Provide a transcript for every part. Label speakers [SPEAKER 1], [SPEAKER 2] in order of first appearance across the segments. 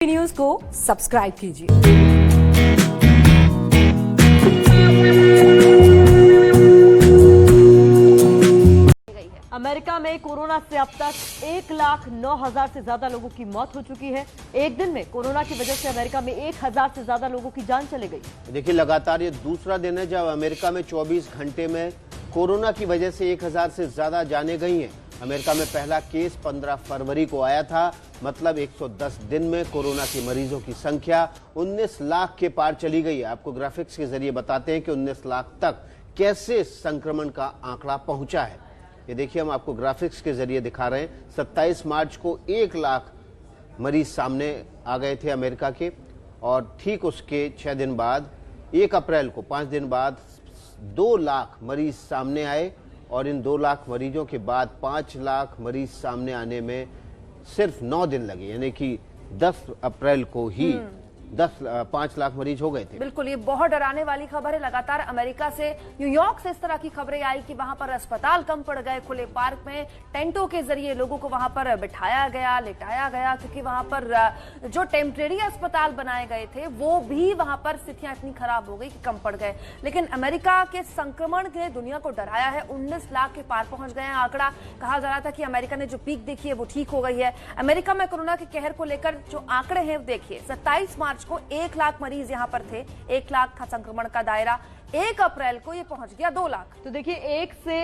[SPEAKER 1] News को subscribe कीजिए।
[SPEAKER 2] America में कोरोना से अब तक 1,09,000 से ज्यादा लोगों की मौत हो चुकी है। एक दिन में कोरोना की वजह से अमेरिका में 1,000 से ज्यादा लोगों की जान चली गई।
[SPEAKER 3] देखिए, लगातार ये दूसरा दिन है जब अमेरिका में 24 घंटे में कोरोना की वजह से 1,000 से ज्यादा जानें गई हैं। अमेरिका में पहला केस 15 फरवरी को आया था, मतलब 110 दिन में कोरोना के मरीजों की संख्या 19 लाख के पार चली गई है। आपको ग्राफिक्स के जरिए बताते हैं कि 19 लाख तक कैसे संक्रमण का आंकड़ा पहुंचा है। ये देखिए, हम आपको ग्राफिक्स के जरिए दिखा रहे हैं। 27 मार्च को 1 लाख मरीज सामने आ गए थे अमेरिका के, और ठीक उसके 6 दिन बाद 1 अप्रैल को 5 दिन बाद 2 लाख मरीज सामने आए, और इन 2 लाख मरीजों के बाद 5 लाख मरीज सामने आने में सिर्फ 9 दिन लगे, यानी कि 10 अप्रैल को ही 5 लाख मरीज हो गए थे।
[SPEAKER 4] बिल्कुल, ये बहुत डराने वाली खबर है। लगातार अमेरिका से, न्यूयॉर्क से इस तरह की खबरें आई कि वहां पर अस्पताल कम पड़ गए। खुले पार्क में टेंटों के जरिए लोगों को वहां पर बिठाया गया, लिटाया गया, क्योंकि वहां पर जो टेम्परेरी अस्पताल बनाए गए थे वो भी वहां पर स्थितियां इतनी खराब हो गई कि कम पड़ गए। लेकिन अमेरिका के संक्रमण ने दुनिया को डराया है। 19 लाख के पार पहुंच गए हैं आंकड़ा। कहा जा रहा था कि अमेरिका ने जो पीक देखी है वो ठीक हो गई है। अमेरिका में कोरोना के कहर को लेकर जो आंकड़े हैं देखिए, 27 मार्च को 1 लाख मरीज यहां पर थे। 1 लाख था संक्रमण का दायरा। 1 अप्रैल को ये पहुंच गया 2 लाख।
[SPEAKER 2] तो देखिए, 1 से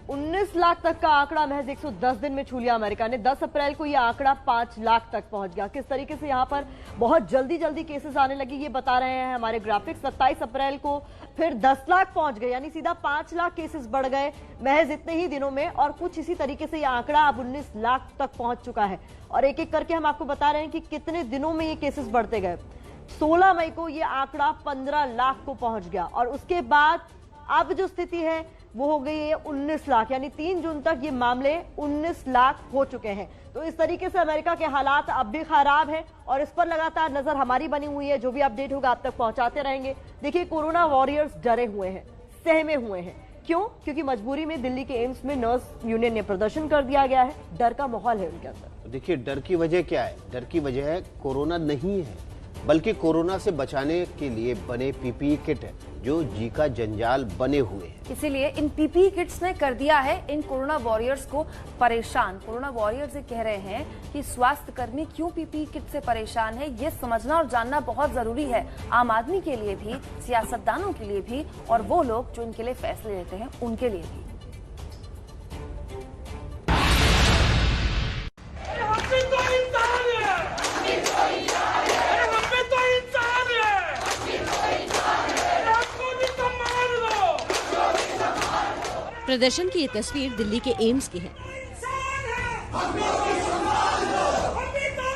[SPEAKER 2] 19 लाख तक का आंकड़ा महज 110 दिन में छू लिया अमेरिका ने। 10 अप्रैल को यह आंकड़ा 5 लाख तक पहुंच गया। किस तरीके से यहां पर बहुत जल्दी केसेस आने लगी ये बता रहे हैं हमारे ग्राफिक्स। 27 अप्रैल को फिर 10 लाख पहुंच गए, यानी सीधा 5 लाख केसेस बढ़ गए महज इतने ही दिनों में। और कुछ इसी तरीके से यह आंकड़ा अब 19 लाख तक पहुंच चुका है। और एक एक करके हम आपको बता रहे हैं कि कितने दिनों में ये केसेस बढ़ते गए। 16 मई को यह आंकड़ा 15 लाख को पहुंच गया, और उसके बाद अब जो स्थिति है वो हो गई है 19 लाख, यानी 3 जून तक ये मामले 19 लाख हो चुके हैं। तो इस तरीके से अमेरिका के हालात अब भी खराब हैं, और इस पर लगातार नजर हमारी बनी हुई है। जो भी अपडेट होगा आप तक पहुंचाते रहेंगे। देखिए, कोरोना वॉरियर्स डरे हुए हैं, सहमे हुए हैं। क्यों? क्योंकि मजबूरी में दिल्ली के एम्स में नर्स यूनियन ने प्रदर्शन कर दिया गया है। डर का माहौल है उनके अंदर।
[SPEAKER 3] देखिए, डर की वजह क्या है? डर की वजह है कोरोना नहीं है, बल्कि कोरोना से बचाने के लिए बने पीपीई किट है, जो जी का जंजाल बने हुए हैं।
[SPEAKER 4] इसीलिए इन पीपीई किट्स ने कर दिया है इन कोरोना वॉरियर्स को परेशान। कोरोना वॉरियर्स ये कह रहे हैं कि स्वास्थ्य कर्मी क्यों पीपीई किट से परेशान है, ये समझना और जानना बहुत जरूरी है, आम आदमी के लिए भी, सियासतदानों के लिए भी, और वो लोग जो इनके लिए फैसले लेते हैं उनके लिए भी।
[SPEAKER 5] प्रदर्शन की ये तस्वीर दिल्ली के एम्स की है।